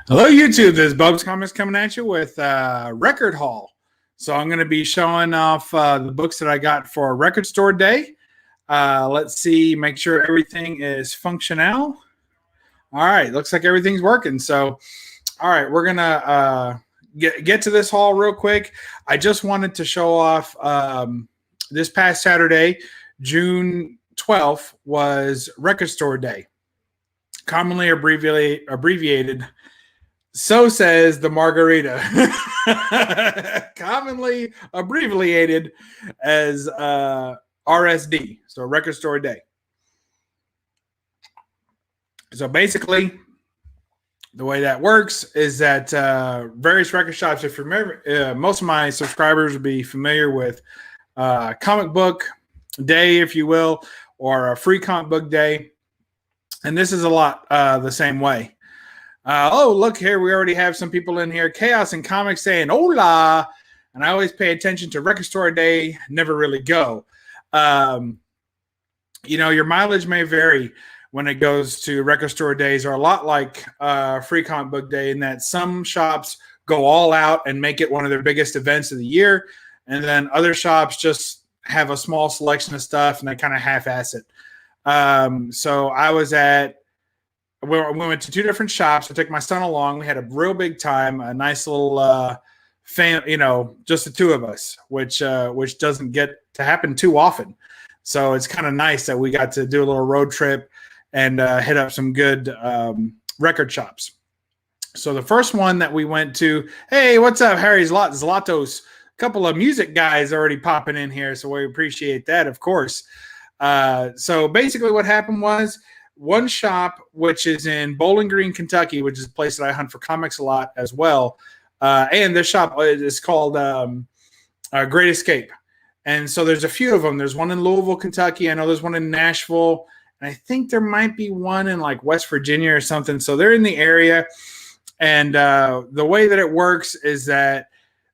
Hello, YouTube. This is BUB'S Comics coming at you with Record Haul. So I'm going to be showing off the books that I got for Record Store Day. Let's see, make sure everything is functional. All right, looks like everything's working. So, all right, we're going to get to this haul real quick. I just wanted to show off this past Saturday, June 12th, was Record Store Day, commonly abbreviated. So says the margarita, commonly abbreviated as RSD, so Record Store Day. So basically, the way that works is that various record shops, if you're familiar, most of my subscribers will be familiar with comic book day, if you will, or a free comic book day. And this is a lot the same way. Oh, look here. We already have some people in here. Chaos and Comics saying, hola. And I always pay attention to Record Store Day, never really go. Your mileage may vary when it goes to Record Store Days, are a lot like Free Comic Book Day in that some shops go all out and make it one of their biggest events of the year. And then other shops just have a small selection of stuff and they kind of half-ass it. So I was we went to two different shops. I took my son along. We had a real big time, a nice little just the two of us, which doesn't get to happen too often. So it's kind of nice that we got to do a little road trip and hit up some good record shops. So the first one that we went to, hey, what's up, Harry Zlatos? A couple of music guys already popping in here, so we appreciate that, of course. So basically what happened was, one shop, which is in Bowling Green, Kentucky, which is a place that I hunt for comics a lot as well. And this shop is called Great Escape. And so there's a few of them. There's one in Louisville, Kentucky. I know there's one in Nashville. And I think there might be one in like West Virginia or something. So they're in the area. And the way that it works is that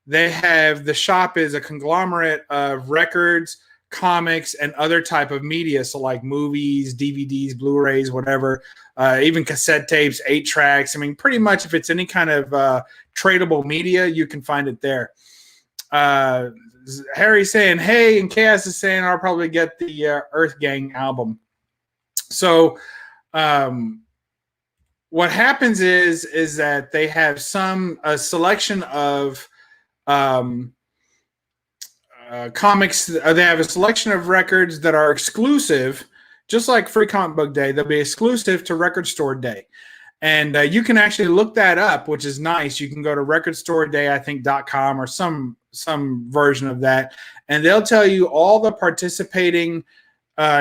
the shop is a conglomerate of records, comics, and other type of media, so like movies, DVDs, Blu-rays, whatever, even cassette tapes, 8 tracks. I mean, pretty much if it's any kind of tradable media, you can find it there. Harry's saying hey, and Chaos is saying I'll probably get the Earth Gang album. So what happens is that they have a selection of comics. They have a selection of records that are exclusive, just like Free Comic Book Day. They'll be exclusive to Record Store Day, and you can actually look that up, which is nice. You can go to recordstoreday.com or some version of that, and they'll tell you all the participating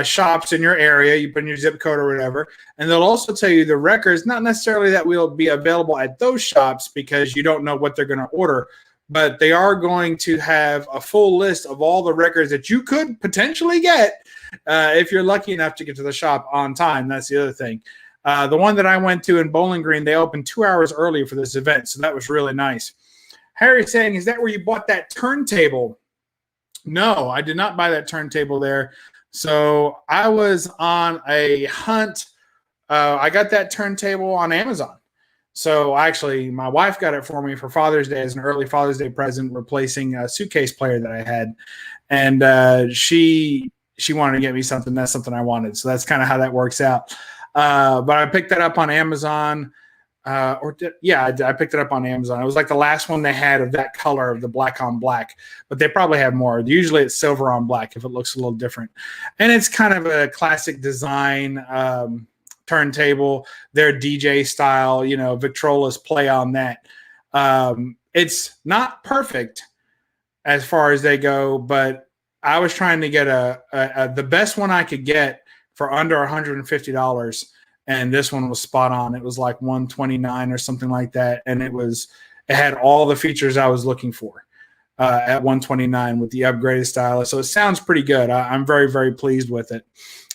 shops in your area. You put in your zip code or whatever, and they'll also tell you the records, not necessarily that will be available at those shops because you don't know what they're going to order, but they are going to have a full list of all the records that you could potentially get if you're lucky enough to get to the shop on time. That's the other thing. The one that I went to in Bowling Green, they opened 2 hours early for this event, so that was really nice. Harry's saying, is that where you bought that turntable? No, I did not buy that turntable there. So I was on a hunt. I got that turntable on Amazon. So actually, my wife got it for me for Father's Day as an early Father's Day present, replacing a suitcase player that I had. And she wanted to get me something. That's something I wanted. So that's kind of how that works out. But I picked that up on Amazon. I picked it up on Amazon. It was like the last one they had of that color, of the black on black. But they probably have more. Usually it's silver on black if it looks a little different. And it's kind of a classic design turntable, their DJ style, Victrola's play on that. It's not perfect as far as they go, but I was trying to get the best one I could get for under $150, and this one was spot on. It was like $129 or something like that, and it had all the features I was looking for at $129 with the upgraded stylus. So it sounds pretty good. I'm very, very pleased with it.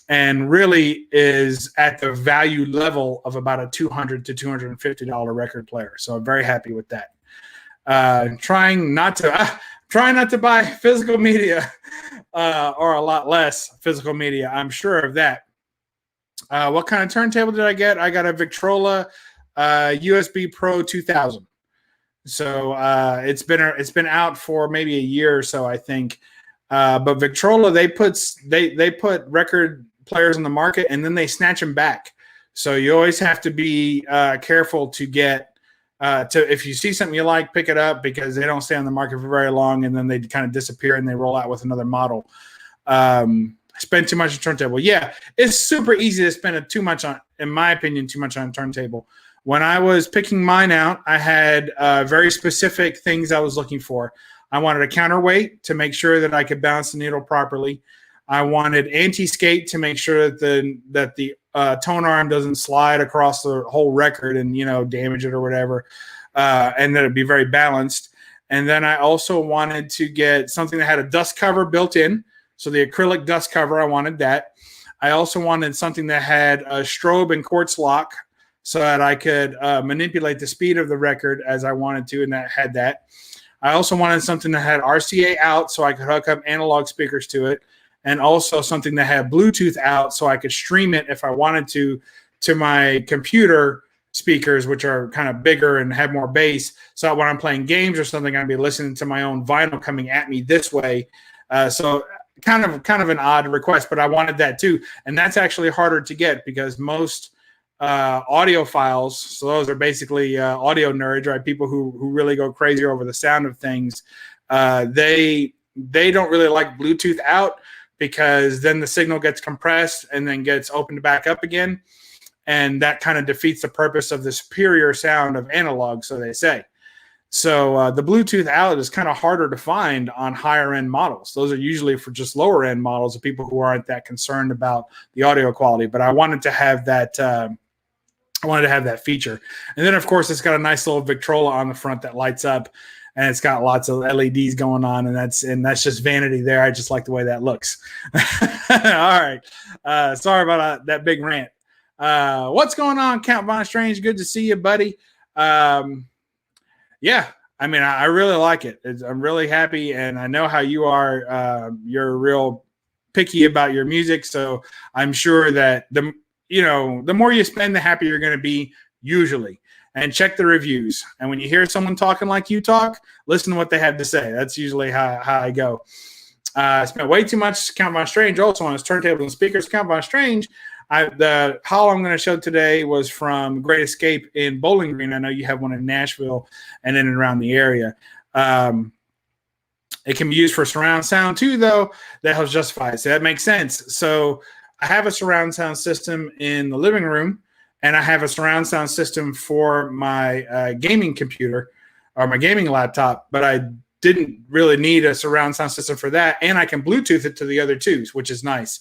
And really is at the value level of about a $200 to $250 record player. So I'm very happy with that. Trying not to buy physical media or a lot less physical media. I'm sure of that. What kind of turntable did I get? I got a Victrola USB Pro 2000. So it's been out for maybe a year or so, I think. But Victrola, they put record players on the market and then they snatch them back. So you always have to be careful to get if you see something you like, pick it up, because they don't stay on the market for very long and then they kind of disappear and they roll out with another model. Spend too much on turntable. Yeah, it's super easy to spend too much on, in my opinion, too much on a turntable. When I was picking mine out, I had very specific things I was looking for. I wanted a counterweight to make sure that I could bounce the needle properly. I wanted anti-skate to make sure that the tone arm doesn't slide across the whole record and damage it or whatever, and that it'd be very balanced. And then I also wanted to get something that had a dust cover built in. So the acrylic dust cover, I wanted that. I also wanted something that had a strobe and quartz lock so that I could manipulate the speed of the record as I wanted to, and that had that. I also wanted something that had RCA out so I could hook up analog speakers to it, and also something that had Bluetooth out so I could stream it if I wanted to my computer speakers, which are kind of bigger and have more bass. So when I'm playing games or something, I'd be listening to my own vinyl coming at me this way. So kind of an odd request, but I wanted that too. And that's actually harder to get because most audiophiles, so those are basically audio nerds, right? People who really go crazy over the sound of things. They don't really like Bluetooth out because then the signal gets compressed and then gets opened back up again. And that kind of defeats the purpose of the superior sound of analog, so they say. So the Bluetooth out is kind of harder to find on higher end models. Those are usually for just lower end models of people who aren't that concerned about the audio quality. But I wanted to have that. I wanted to have that feature. And then, of course, it's got a nice little Victrola on the front that lights up, and it's got lots of LEDs going on, and that's just vanity there. I just like the way that looks. All right. Sorry about that big rant. What's going on, Count Von Strange? Good to see you, buddy. Yeah, I mean, I really like it. I'm really happy, and I know how you are. You're real picky about your music, so I'm sure that the more you spend, the happier you're going to be, usually. And check the reviews. And when you hear someone talking like you talk, listen to what they have to say. That's usually how I go. I spent way too much Count Von Strange also on his turntables and speakers. Count Von Strange, the haul I'm going to show today was from Great Escape in Bowling Green. I know you have one in Nashville and in and around the area. It can be used for surround sound too, though. That helps justify it. So that makes sense. So I have a surround sound system in the living room, and I have a surround sound system for my gaming computer or my gaming laptop, but I didn't really need a surround sound system for that, and I can Bluetooth it to the other twos, which is nice.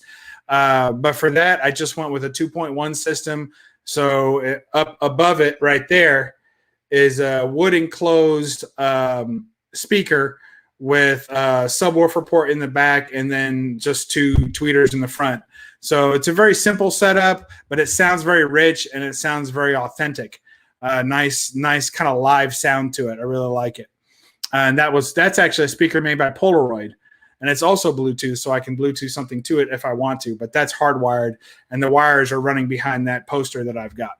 But for that, I just went with a 2.1 system. So up above it right there is a wood enclosed speaker with a subwoofer port in the back and then just two tweeters in the front. So it's a very simple setup, but it sounds very rich and it sounds very authentic. Nice kind of live sound to it. I really like it. And that's actually a speaker made by Polaroid. And it's also Bluetooth, so I can Bluetooth something to it if I want to. But that's hardwired, and the wires are running behind that poster that I've got.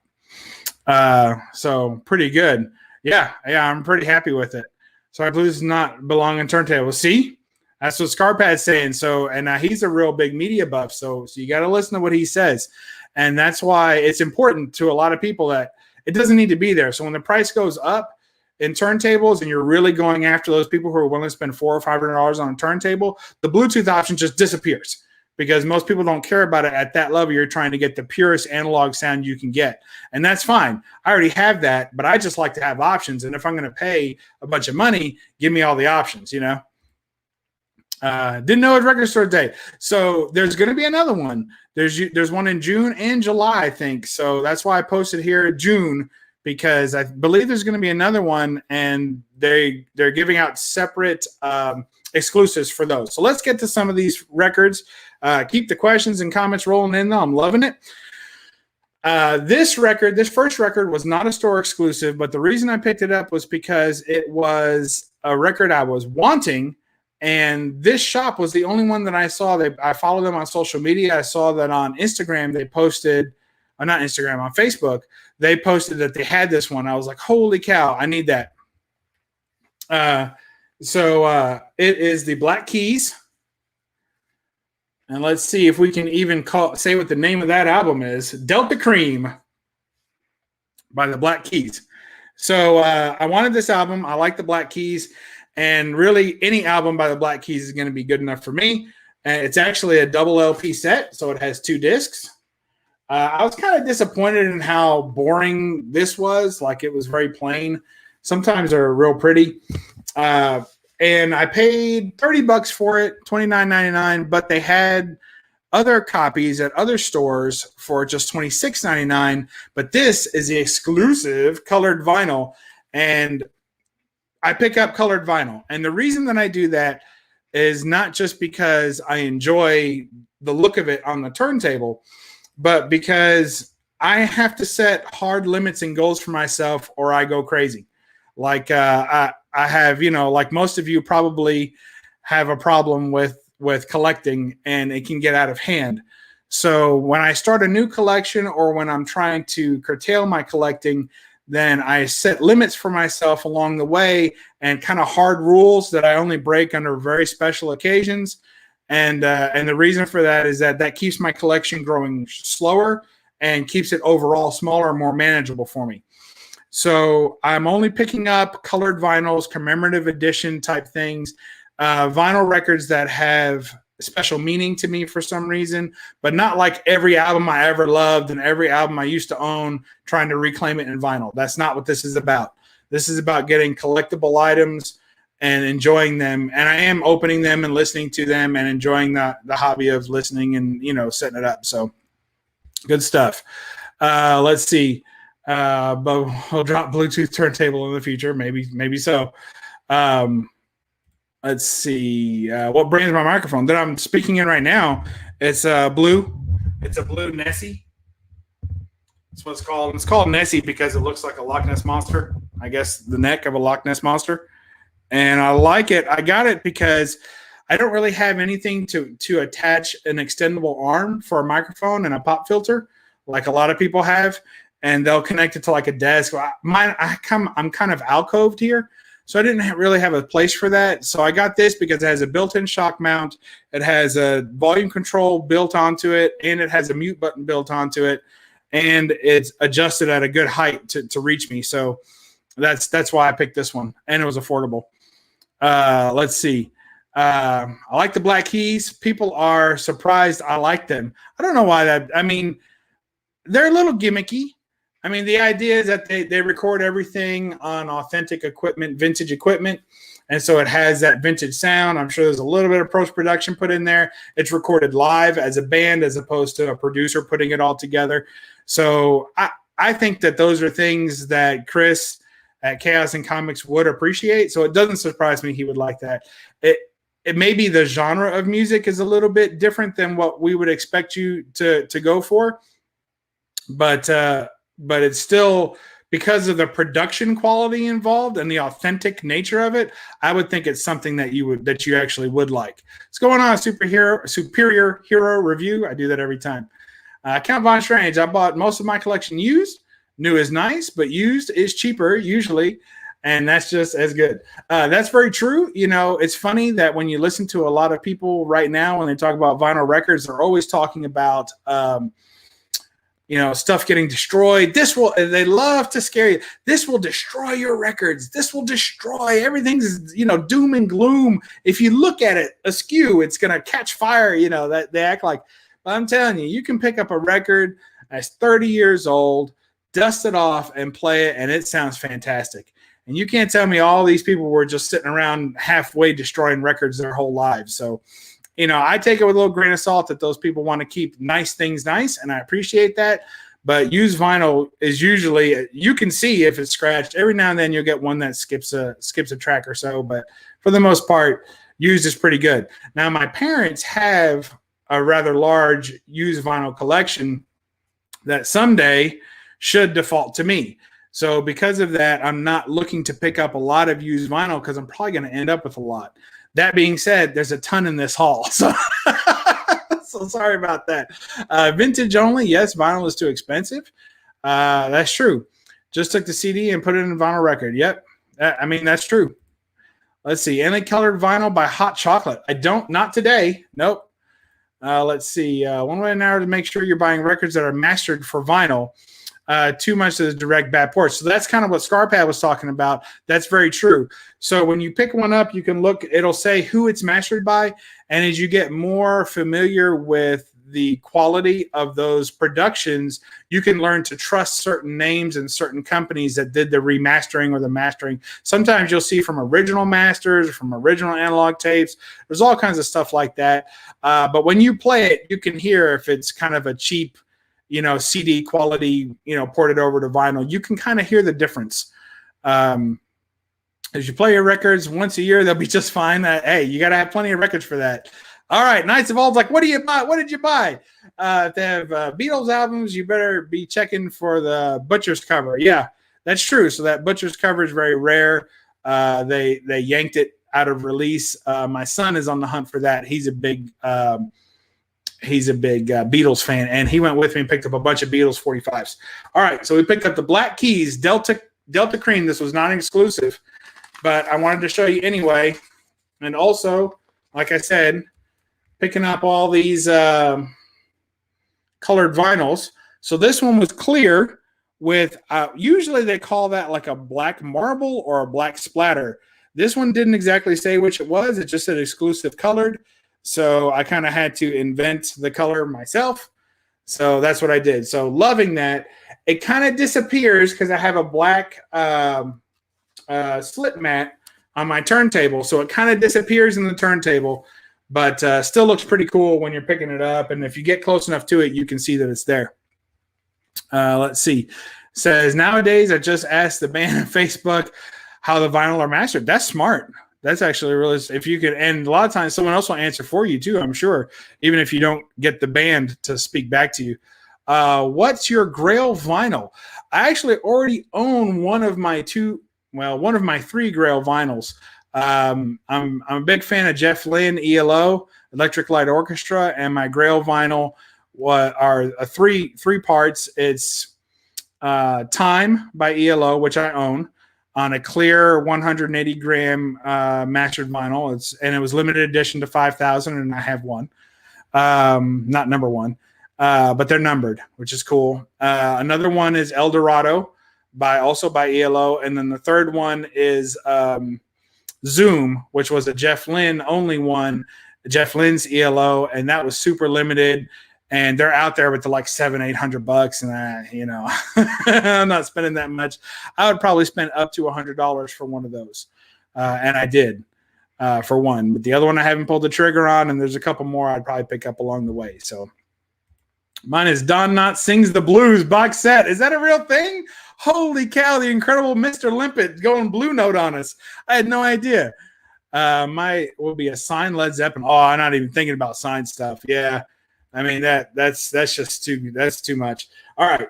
So pretty good. Yeah, I'm pretty happy with it. So I believe it's not belong in turntables. See? That's what Scarpad's saying. So, and he's a real big media buff, so you got to listen to what he says. And that's why it's important to a lot of people that it doesn't need to be there. So when the price goes up in turntables and you're really going after those people who are willing to spend $400 or $500 on a turntable, the Bluetooth option just disappears because most people don't care about it at that level. You're trying to get the purest analog sound you can get. And that's fine. I already have that, but I just like to have options. And if I'm going to pay a bunch of money, give me all the options, Didn't know it was Record Store Day. So there's going to be another one. There's one in June and July, I think. So that's why I posted here June, because I believe there's going to be another one, and they're giving out separate exclusives for those. So let's get to some of these records. Keep the questions and comments rolling in, though. I'm loving it. This first record was not a store exclusive, but the reason I picked it up was because it was a record I was wanting. And this shop was the only one that I saw. I follow them on social media. I saw that on Instagram they posted not Instagram, on Facebook, they posted that they had this one. I was like, holy cow, I need that. So it is the Black Keys. And let's see if we can even say what the name of that album is. Delta Cream by the Black Keys. So I wanted this album. I like the Black Keys. And really, any album by the Black Keys is going to be good enough for me. It's actually a double LP set, so it has 2 discs. I was kind of disappointed in how boring this was. Like, it was very plain. Sometimes they're real pretty. And I paid $30 for it, $29.99, but they had other copies at other stores for just $26.99. But this is the exclusive colored vinyl, and I pick up colored vinyl. And the reason that I do that is not just because I enjoy the look of it on the turntable, but because I have to set hard limits and goals for myself or I go crazy. Like I have, like most of you probably have a problem with collecting, and it can get out of hand. So when I start a new collection or when I'm trying to curtail my collecting, then I set limits for myself along the way and kind of hard rules that I only break under very special occasions. And the reason for that is that keeps my collection growing slower and keeps it overall smaller and more manageable for me. So I'm only picking up colored vinyls, commemorative edition type things, vinyl records that have special meaning to me for some reason, but not like every album I ever loved and every album I used to own, trying to reclaim it in vinyl. That's not what this is about. This is about getting collectible items and enjoying them. And I am opening them and listening to them and enjoying the hobby of listening and, setting it up. So good stuff. Let's see. But we'll drop Bluetooth turntable in the future. Maybe so. Let's see. What brand is my microphone that I'm speaking in right now? It's blue. It's a blue Nessie. That's what it's called. It's called Nessie because it looks like a Loch Ness monster. I guess the neck of a Loch Ness monster. And I like it. I got it because I don't really have anything to attach an extendable arm for a microphone and a pop filter like a lot of people have. And they'll connect it to like a desk. I'm kind of alcoved here, so I didn't really have a place for that. So I got this because it has a built-in shock mount. It has a volume control built onto it, and it has a mute button built onto it, and it's adjusted at a good height to reach me. So that's why I picked this one, and it was affordable. Let's see. I like the Black Keys. People are surprised I like them. I don't know why that. I mean, they're a little gimmicky. I mean, the idea is that they record everything on authentic equipment, vintage equipment, and so it has that vintage sound. I'm sure there's a little bit of post-production put in there. It's recorded live as a band as opposed to a producer putting it all together. So I think that those are things that Chris at Chaos and Comics would appreciate. So it doesn't surprise me he would like that. It may be the genre of music is a little bit different than what we would expect you to go for, but it's still, because of the production quality involved and the authentic nature of it, I would think it's something that you actually would like. It's going on a superior hero review. I do that every time. Count Von Strange. I bought most of my collection used. New is nice, but used is cheaper usually, and that's just as good. That's very true. It's funny that when you listen to a lot of people right now when they talk about vinyl records, they're always talking about stuff getting destroyed. They love to scare you. This will destroy your records. This will destroy everything's, doom and gloom. If you look at it askew, it's going to catch fire, that they act like. But I'm telling you, you can pick up a record that's 30 years old, dust it off and play it, and it sounds fantastic. And you can't tell me all these people were just sitting around halfway destroying records their whole lives. So, I take it with a little grain of salt that those people want to keep nice things nice, and I appreciate that. But used vinyl is usually, you can see if it's scratched. Every now and then you'll get one that skips a track or so, but for the most part, used is pretty good. Now, my parents have a rather large used vinyl collection that someday should default to me. So because of that, I'm not looking to pick up a lot of used vinyl because I'm probably going to end up with a lot. That being said, there's a ton in this haul. So, So sorry about that. Vintage only. Yes, vinyl is too expensive. That's true. Just took the CD and put it in a vinyl record. Yep. I mean, that's true. Let's see. Any colored vinyl by Hot Chocolate. I don't. Not today. Nope. Let's see. One way now to make sure you're buying records that are mastered for vinyl. Too much of the direct bad ports. So that's kind of what Scarpad was talking about. That's very true. So when you pick one up, you can look, it'll say who it's mastered by. And as you get more familiar with the quality of those productions, you can learn to trust certain names and certain companies that did the remastering or the mastering. Sometimes you'll see from original masters, from original analog tapes. There's all kinds of stuff like that. But when you play it, you can hear if it's kind of a cheap, CD quality, ported over to vinyl. You can kind of hear the difference. As you play your records once a year, they'll be just fine. Hey, you got to have plenty of records for that. All right, Knights of Old's like, what do you buy? What did you buy? If they have Beatles albums, you better be checking for the Butcher's cover. Yeah, that's true. So that Butcher's cover is very rare. They yanked it out of release. My son is on the hunt for that. He's a big Beatles fan, and he went with me and picked up a bunch of Beatles 45s. All right, so we picked up the Black Keys Delta Cream. This was not exclusive, but I wanted to show you anyway. And also, like I said, picking up all these colored vinyls. So this one was clear with, usually they call that like a black marble or a black splatter. This one didn't exactly say which it was. It just said exclusive colored. So I kind of had to invent the color myself. So that's what I did. So loving that. It kind of disappears because I have a black slip mat on my turntable. So it kind of disappears in the turntable, but still looks pretty cool when you're picking it up. And if you get close enough to it, you can see that it's there. Let's see. Says, nowadays, I just asked the band on Facebook how the vinyl are mastered. That's smart. That's actually really, if you could, and a lot of times someone else will answer for you too, I'm sure, even if you don't get the band to speak back to you. What's your Grail vinyl? I actually already own one of my three Grail vinyls. I'm a big fan of Jeff Lynne, ELO, Electric Light Orchestra, and my Grail vinyl are three parts. It's Time by ELO, which I own, on a clear 180 gram mastered vinyl. It was limited edition to 5,000, and I have one. Not number one, but they're numbered, which is cool. Another one is El Dorado also by ELO, and then the third one is Zoom, which was a Jeff Lynne only one, Jeff Lynne's ELO, and that was super limited. And they're out there with the like $700-800, and I'm not spending that much. I would probably spend up to $100 for one of those, and I did for one. But the other one I haven't pulled the trigger on, and there's a couple more I'd probably pick up along the way. So mine is Don Knotts Sings the Blues box set. Is that a real thing? Holy cow! The incredible Mr. Limpet going Blue Note on us. I had no idea. My will be a signed Led Zeppelin. Oh, I'm not even thinking about signed stuff. Yeah. I mean, that's just too much. All right.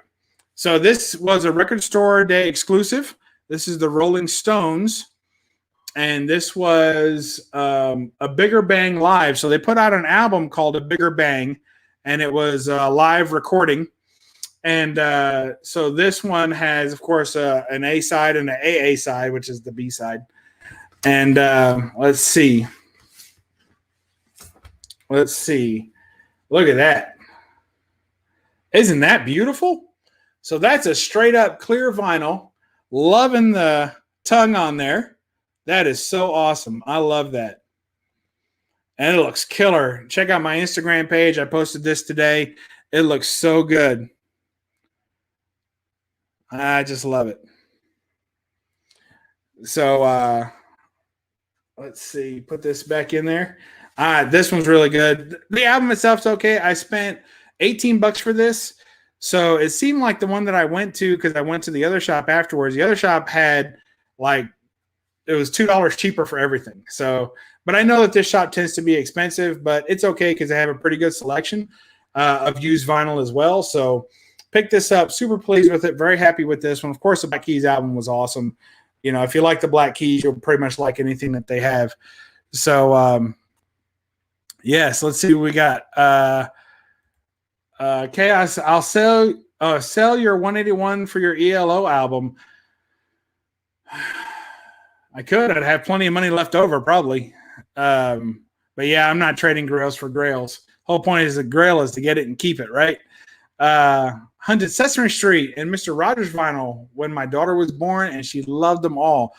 So this was a Record Store Day exclusive. This is the Rolling Stones. And this was a Bigger Bang Live. So they put out an album called A Bigger Bang, and it was a live recording. And so this one has, of course, an A side and an AA side, which is the B side. And let's see. Look at that. Isn't that beautiful? So that's a straight up clear vinyl. Loving the tongue on there. That is so awesome. I love that. And it looks killer. Check out my Instagram page. I posted this today. It looks so good. I just love it. So let's see. Put this back in there. This one's really good. The album itself's okay. I spent $18 for this. So it seemed like the one that I went to, because I went to the other shop afterwards. The other shop had it was $2 cheaper for everything. So, but I know that this shop tends to be expensive, but it's okay because they have a pretty good selection of used vinyl as well. So picked this up, super pleased with it, very happy with this one. Of course, the Black Keys album was awesome. If you like the Black Keys, you'll pretty much like anything that they have. So, Yes, let's see what we got. Chaos, I'll sell your 181 for your ELO album. I could. I'd have plenty of money left over, probably. But yeah, I'm not trading grails for grails. Whole point is the grail is to get it and keep it, right? Hunted Sesame Street and Mr. Rogers vinyl when my daughter was born, and she loved them all.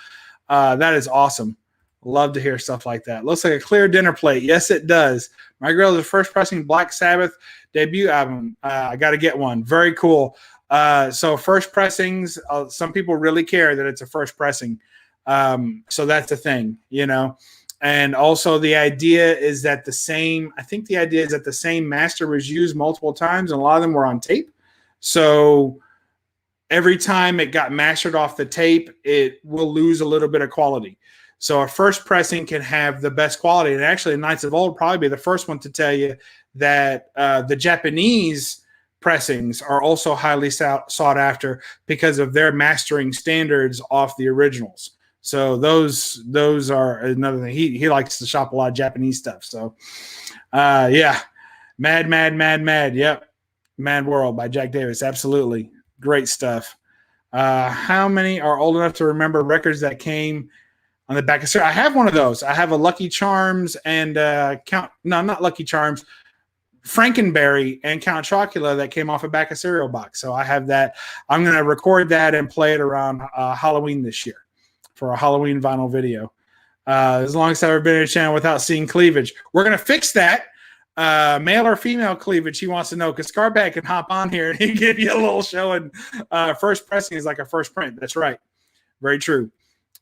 That is awesome. Love to hear stuff like that. Looks like a clear dinner plate. Yes, it does. My girl is the first pressing Black Sabbath debut album. I got to get one. Very cool. So first pressings, some people really care that it's a first pressing. So that's a thing, you know. And also the idea is that the same master was used multiple times, and a lot of them were on tape. So every time it got mastered off the tape, it will lose a little bit of quality. So a first pressing can have the best quality. And actually, Knights of Old probably be the first one to tell you that the Japanese pressings are also highly sought after because of their mastering standards off the originals. So those are another thing. He likes to shop a lot of Japanese stuff. So yeah, Mad. Yep, Mad World by Jack Davis. Absolutely great stuff. How many are old enough to remember records that came on the back of cereal? I have one of those. I have a Lucky Charms and not Lucky Charms, Frankenberry and Count Chocula that came off a back of cereal box. So I have that. I'm going to record that and play it around Halloween this year for a Halloween vinyl video. As long as I've ever been in a channel without seeing cleavage. We're going to fix that. Male or female cleavage, he wants to know, because Scarpad can hop on here and he give you a little show. And first pressing is like a first print. That's right. Very true.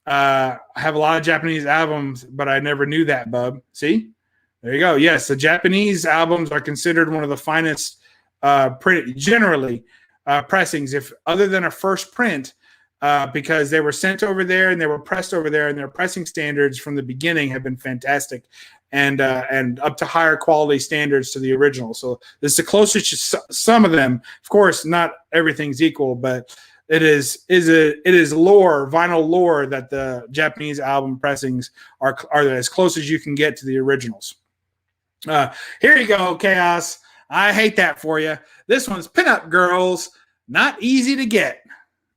I have a lot of Japanese albums, but I never knew that, bub. See? There you go. Yes, the Japanese albums are considered one of the finest pressings, if other than a first print, because they were sent over there and they were pressed over there, and their pressing standards from the beginning have been fantastic and up to higher quality standards to the original. So this is the closest to some of them. Of course, not everything's equal, but it is vinyl lore that the Japanese album pressings are as close as you can get to the originals. Here you go, Chaos. I hate that for you. This one's Pinup Girls. Not easy to get,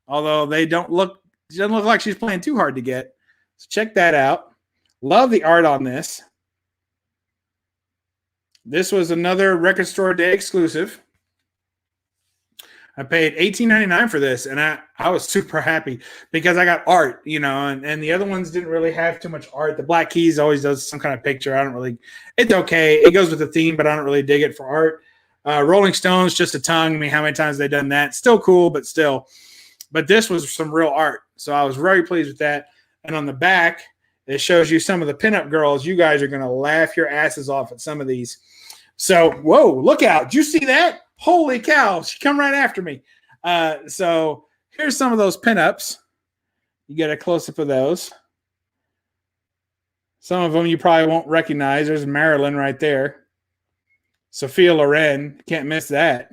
although she doesn't look like she's playing too hard to get. So check that out. Love the art on this. This was another Record Store Day exclusive. I paid $18.99 for this, and I was super happy because I got art, you know, and the other ones didn't really have too much art. The Black Keys always does some kind of picture. It's okay. It goes with the theme, but I don't really dig it for art. Rolling Stones, Just a Tongue. I mean, how many times have they done that? Still cool, but still. But this was some real art, so I was very pleased with that. And on the back, it shows you some of the pinup girls. You guys are going to laugh your asses off at some of these. So, whoa, look out. Did you see that? Holy cow, she come right after me. So here's some of those pinups. You get a close-up of those. Some of them you probably won't recognize. There's Marilyn right there. Sophia Loren, can't miss that.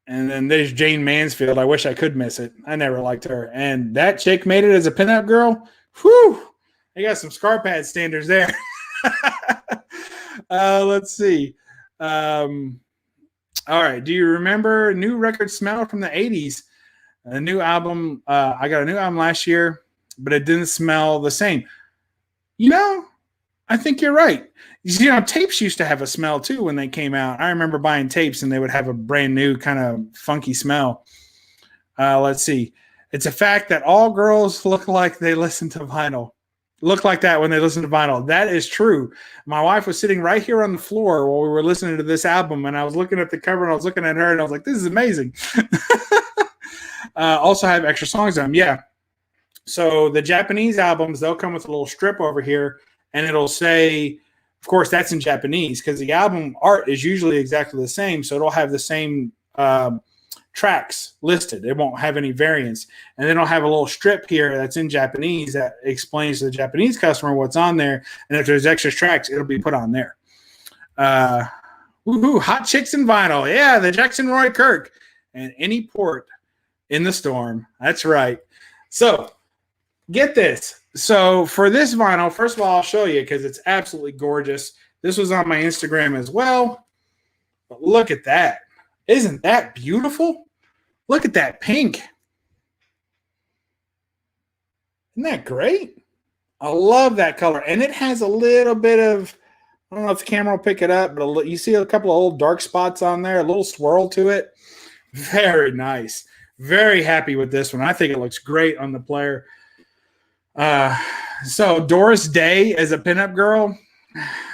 And then there's Jane Mansfield. I wish I could miss it. I never liked her. And that chick made it as a pinup girl. Whew. They got some Scarpad standards there. Let's see. All right. Do you remember New Record Smell from the 80s? A new album. I got a new album last year, but it didn't smell the same. You know, I think you're right. You know, tapes used to have a smell too when they came out. I remember buying tapes and they would have a brand new kind of funky smell. Let's see. It's a fact that all girls look like they listen to vinyl. Look like that when they listen to vinyl. That is true. My wife was sitting right here on the floor while we were listening to this album, and I was looking at the cover and I was looking at her and I was like, this is amazing. Also have extra songs on them. Yeah. So the Japanese albums, they'll come with a little strip over here and it'll say, of course, that's in Japanese because the album art is usually exactly the same. So it'll have the same tracks listed. It won't have any variants. And then I'll have a little strip here that's in Japanese that explains to the Japanese customer what's on there. And if there's extra tracks, it'll be put on there. Woohoo, Hot Chicks and Vinyl. Yeah, the Jackson Roy Kirk. And any port in the storm. That's right. So get this. So for this vinyl, first of all, I'll show you because it's absolutely gorgeous. This was on my Instagram as well. But look at that. Isn't that beautiful? Look at that pink. Isn't that great? I love that color. And it has a little bit of, I don't know if the camera will pick it up, but you see a couple of old dark spots on there, a little swirl to it. Very nice. Very happy with this one. I think it looks great on the player. So Doris Day as a pinup girl,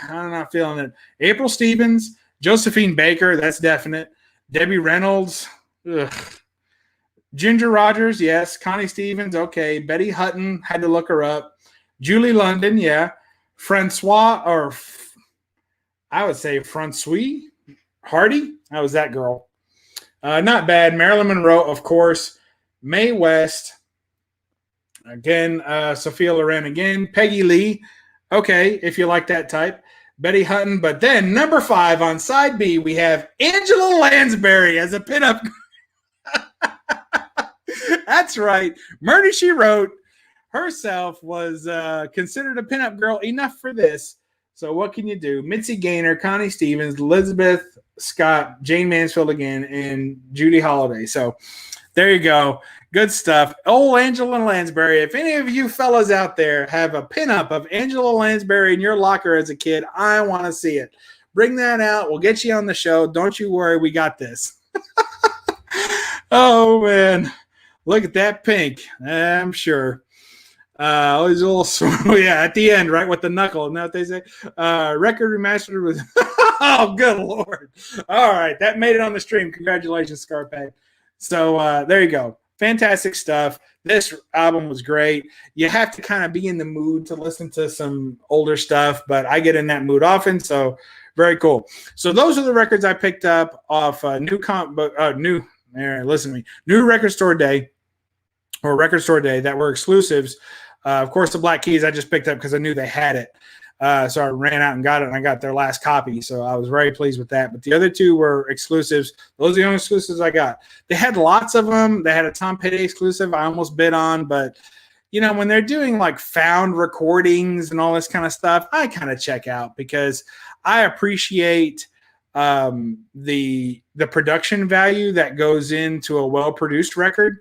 I'm not feeling it. April Stevens, Josephine Baker, that's definite. Debbie Reynolds, ugh. Ginger Rogers, yes. Connie Stevens, okay. Betty Hutton, had to look her up. Julie London, yeah. Francois, or I would say Francois Hardy. How was that girl? Not bad. Marilyn Monroe, of course. Mae West. Again, Sophia Loren again. Peggy Lee. Okay, if you like that type. Betty Hutton. But then number 5 on side B, we have Angela Lansbury as a pinup. That's right. Murder, She Wrote herself was considered a pinup girl enough for this. So what can you do? Mitzi Gaynor, Connie Stevens, Elizabeth Scott, Jane Mansfield again, and Judy Holliday. So there you go. Good stuff. Old Angela Lansbury. If any of you fellas out there have a pinup of Angela Lansbury in your locker as a kid, I want to see it. Bring that out. We'll get you on the show. Don't you worry. We got this. Oh, man. Look at that pink. I'm sure. Always a little, yeah, at the end, right, with the knuckle. Isn't that what they say? Record remastered with, oh, good Lord. All right, that made it on the stream. Congratulations, Scarpay. So there you go. Fantastic stuff. This album was great. You have to kind of be in the mood to listen to some older stuff, but I get in that mood often, so very cool. So those are the records I picked up off New Record Store Day or Record Store Day that were exclusives. Of course, the Black Keys I just picked up because I knew they had it. So I ran out and got it, and I got their last copy. So I was very pleased with that. But the other two were exclusives. Those are the only exclusives I got. They had lots of them. They had a Tom Petty exclusive I almost bid on. But, you know, when they're doing like found recordings and all this kind of stuff, I kind of check out because I appreciate the production value that goes into a well-produced record.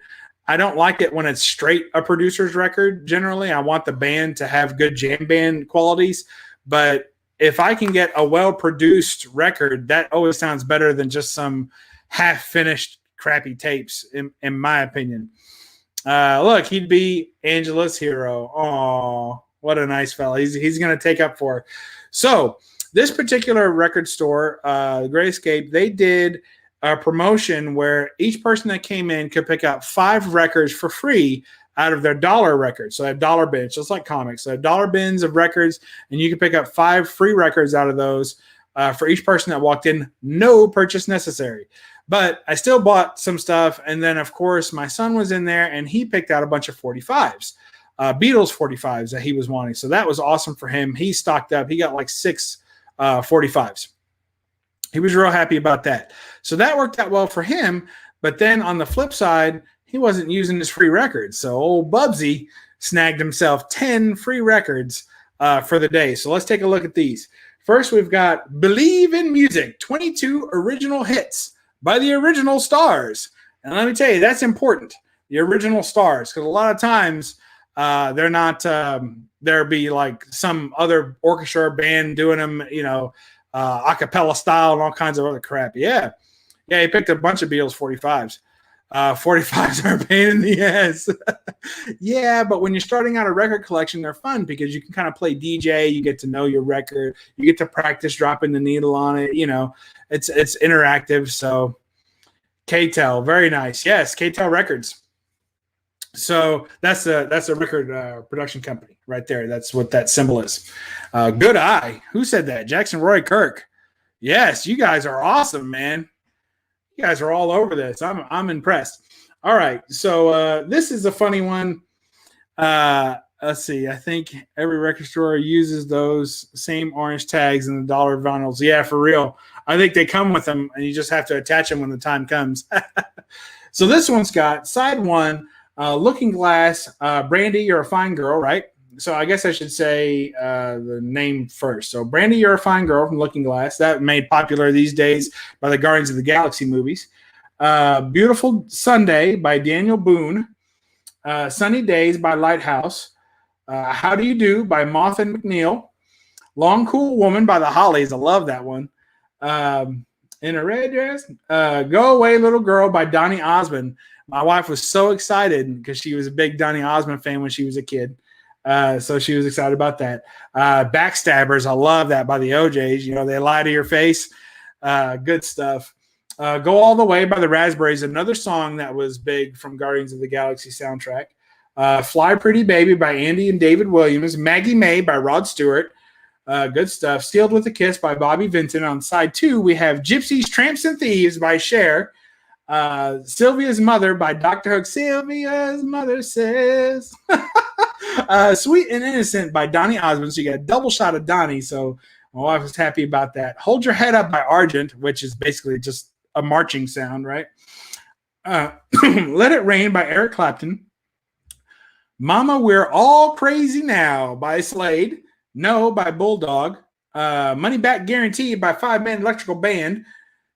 I don't like it when it's straight a producer's record. Generally, I want the band to have good jam band qualities. But if I can get a well-produced record, that always sounds better than just some half-finished crappy tapes, in my opinion. Look, he'd be Angela's hero. Oh, what a nice fella. He's going to take up for her. So this particular record store, Great Escape, they did a promotion where each person that came in could pick up 5 records for free out of their dollar records. So they have dollar bins, just like comics. So they have dollar bins of records, and you can pick up 5 free records out of those for each person that walked in. No purchase necessary. But I still bought some stuff. And then, of course, my son was in there, and he picked out a bunch of 45s, Beatles 45s that he was wanting. So that was awesome for him. He stocked up. He got like 6 45s. He was real happy about that. So that worked out well for him. But then on the flip side, he wasn't using his free records. So old Bubsy snagged himself 10 free records for the day. So let's take a look at these. First, we've got Believe in Music, 22 original hits by the original stars. And let me tell you, that's important, the original stars, because a lot of times they're not there'll be like some other orchestra or band doing them, you know, a cappella style and all kinds of other crap. Yeah, he picked a bunch of Beatles 45s. 45s are a pain in the ass. Yeah, but when you're starting out a record collection, they're fun because you can kind of play DJ. You get to know your record. You get to practice dropping the needle on it. You know, it's interactive. So K-Tel, very nice. Yes, K-Tel Records. So that's a record production company right there. That's what that symbol is. Good eye. Who said that? Jackson Roy Kirk. Yes, you guys are awesome, man. You guys are all over this. I'm impressed. All right, so this is a funny one. Let's see. I think every record store uses those same orange tags in the dollar vinyls. Yeah, for real. I think they come with them, and you just have to attach them when the time comes. So this one's got side 1. Looking Glass, Brandy, You're a Fine Girl, right? So I guess I should say the name first. So Brandy, You're a Fine Girl from Looking Glass. That made popular these days by the Guardians of the Galaxy movies. Beautiful Sunday by Daniel Boone. Sunny Days by Lighthouse. How Do You Do by Moth and McNeil. Long Cool Woman by the Hollies. I love that one. In a Red Dress. Go Away Little Girl by Donny Osmond. My wife was so excited because she was a big Donny Osmond fan when she was a kid. So she was excited about that. Backstabbers. I love that by the OJs. You know, they lie to your face. Good stuff. Go All the Way by the Raspberries. Another song that was big from Guardians of the Galaxy soundtrack. Fly Pretty Baby by Andy and David Williams. Maggie May by Rod Stewart. Good stuff. Sealed with a Kiss by Bobby Vinton. On side 2, we have Gypsies, Tramps, and Thieves by Cher. Sylvia's Mother by Dr. Hook. Sylvia's mother says. Sweet and Innocent by Donny Osmond. So you got a double shot of Donny. So my wife was happy about that. Hold Your Head Up by Argent, which is basically just a marching sound, right? Let It Rain by Eric Clapton. Mama, We're All Crazy Now by Slade. No by Bulldog. Money Back Guarantee by Five Man Electrical Band.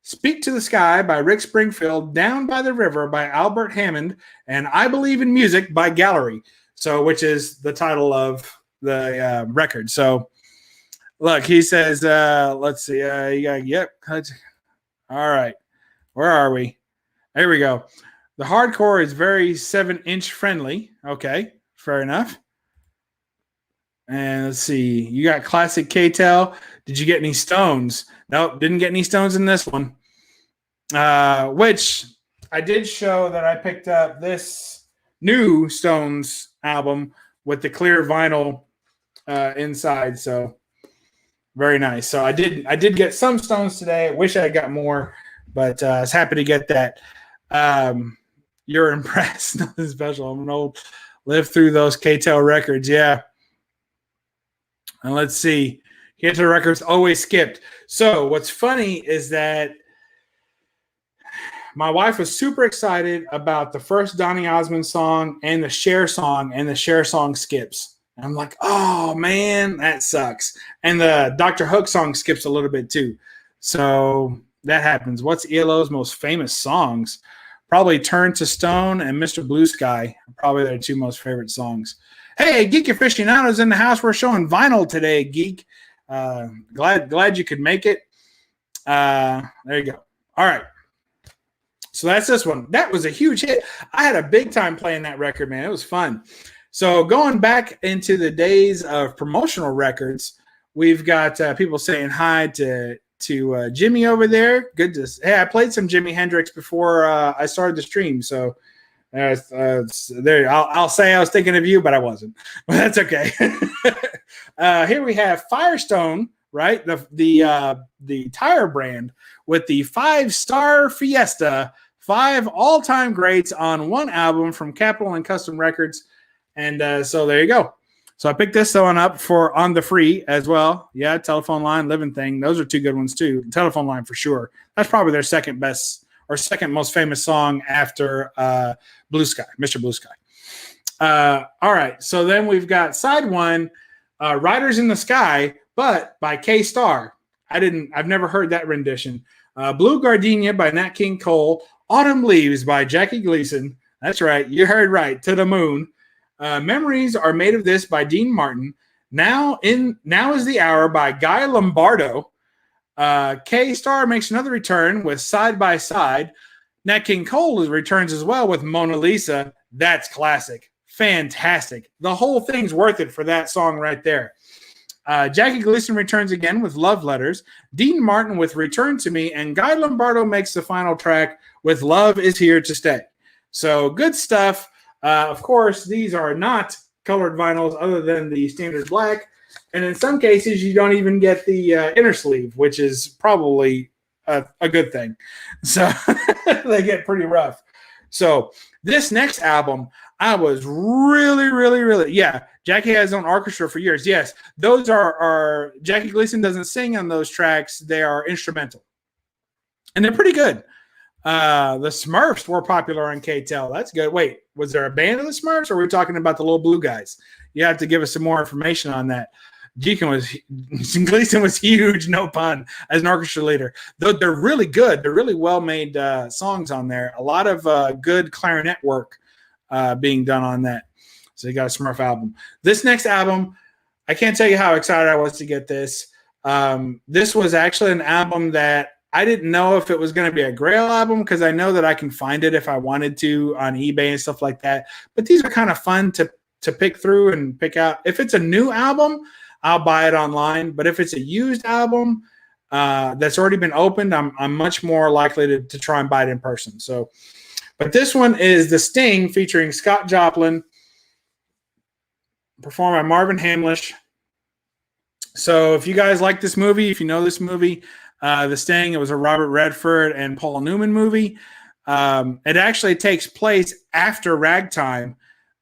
Speak to the Sky by Rick Springfield. Down by the River by Albert Hammond. And I Believe in Music by Gallery. So, which is the title of the record. So, look, he says, let's see. You got, yep. All right. Where are we? There we go. The hardcore is very 7-inch friendly. Okay. Fair enough. And let's see. You got classic K-Tel. Did you get any Stones? Nope, didn't get any Stones in this one. Which I did show that I picked up this new Stones album with the clear vinyl inside. So very nice. So I did get some Stones today. I wish I got more, but I was happy to get that. You're impressed. Nothing special. I'm gonna live through those K-Tel records. Yeah. And let's see. K-Tel records always skipped. So what's funny is that my wife was super excited about the first Donny Osmond song and the Cher song skips. And I'm like, oh man, that sucks. And the Dr. Hook song skips a little bit too. So that happens. What's ELO's most famous songs? Probably Turn to Stone and Mr. Blue Sky. Probably their 2 most favorite songs. Hey, Geek Aficionados in the house. We're showing vinyl today, Geek. Glad you could make it. There you go. All right. So that's this one. That was a huge hit. I had a big time playing that record, man. It was fun. So going back into the days of promotional records, we've got people saying hi to Jimmy over there. Good to hey, I played some Jimi Hendrix before I started the stream. So there, I'll say I was thinking of you, but I wasn't. But that's okay. Here we have Firestone, right? The tire brand with the 5-star Fiesta, 5 all-time greats on one album from Capitol and Custom Records, and so there you go. So I picked this one up for on the free as well. Yeah, Telephone Line, Living Thing. Those are 2 good ones too. Telephone Line for sure. That's probably their second best or second most famous song after Blue Sky, Mr. Blue Sky. All right, so then we've got side 1, Riders in the Sky, but by K-Star. I've never heard that rendition. Blue Gardenia by Nat King Cole. Autumn Leaves by Jackie Gleason. That's right, you heard right, To the Moon. Memories Are Made of This by Dean Martin. Now Is the Hour by Guy Lombardo. K-Star makes another return with Side by Side. Nat King Cole returns as well with Mona Lisa. That's classic. Fantastic. The whole thing's worth it for that song right there. Jackie Gleason returns again with Love Letters. Dean Martin with Return to Me. And Guy Lombardo makes the final track with Love Is Here to Stay. So good stuff. Of course, these are not colored vinyls other than the standard black. And in some cases, you don't even get the inner sleeve, which is probably a good thing. So they get pretty rough. So this next album, I was really, yeah. Jackie has his own orchestra for years. Yes, those are Jackie Gleason doesn't sing on those tracks. They are instrumental. And they're pretty good. The Smurfs were popular on K-Tel. That's good. Wait, was there a band of the Smurfs, or were we talking about the little blue guys? You have to give us some more information on that. Gleason was huge, no pun, as an orchestra leader. Though they're really good. They're really well-made songs on there. A lot of good clarinet work being done on that. So you got a Smurf album. This next album, I can't tell you how excited I was to get this. This was actually an album that I didn't know if it was going to be a Grail album, because I know that I can find it if I wanted to on eBay and stuff like that. But these are kind of fun to pick through and pick out. If it's a new album, I'll buy it online. But if it's a used album that's already been opened, I'm much more likely to try and buy it in person. So, but this one is The Sting featuring Scott Joplin, performed by Marvin Hamlish. So if you guys like this movie, if you know this movie, The Sting, it was a Robert Redford and Paul Newman movie. It actually takes place after Ragtime.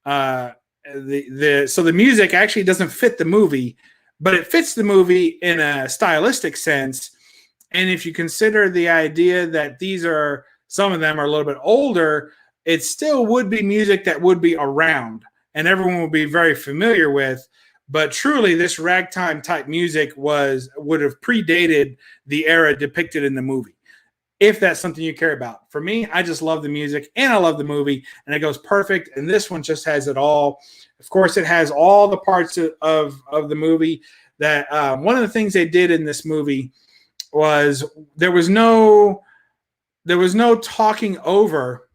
So the music actually doesn't fit the movie, but it fits the movie in a stylistic sense. And if you consider the idea that some of them are a little bit older, it still would be music that would be around and everyone would be very familiar with. But truly, this ragtime type music would have predated the era depicted in the movie, if that's something you care about. For me, I just love the music and I love the movie, and it goes perfect. And this one just has it all. Of course, it has all the parts of the movie. That one of the things they did in this movie was there was no talking over.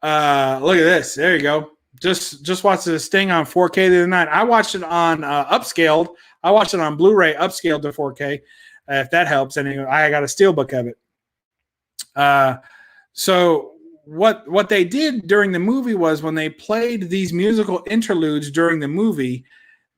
Look at this. There you go. Just watched The Sting on 4K the other night. I watched it on upscaled. I watched it on Blu-ray upscaled to 4K, if that helps. Anyway, I got a steelbook of it. So what they did during the movie was when they played these musical interludes during the movie,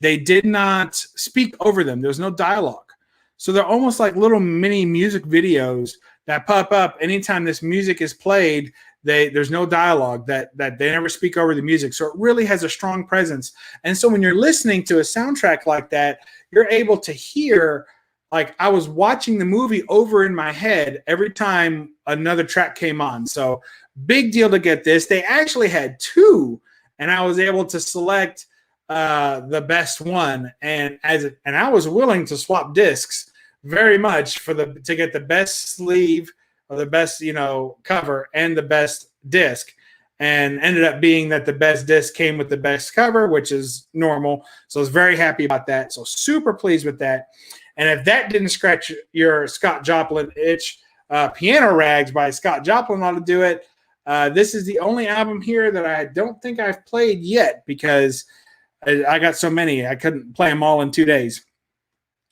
they did not speak over them. There was no dialogue. So they're almost like little mini music videos that pop up anytime this music is played. There's no dialogue, that they never speak over the music. So it really has a strong presence. And so when you're listening to a soundtrack like that, you're able to hear, like I was watching the movie over in my head every time another track came on. So big deal to get this. They actually had two, and I was able to select the best one. And I was willing to swap discs very much to get the best sleeve, or the best, cover and the best disc, and ended up being that the best disc came with the best cover, which is normal. So I was very happy about that. So super pleased with that. And if that didn't scratch your Scott Joplin itch, Piano Rags by Scott Joplin ought to do it. This is the only album here that I don't think I've played yet, because I got so many. I couldn't play them all in 2 days.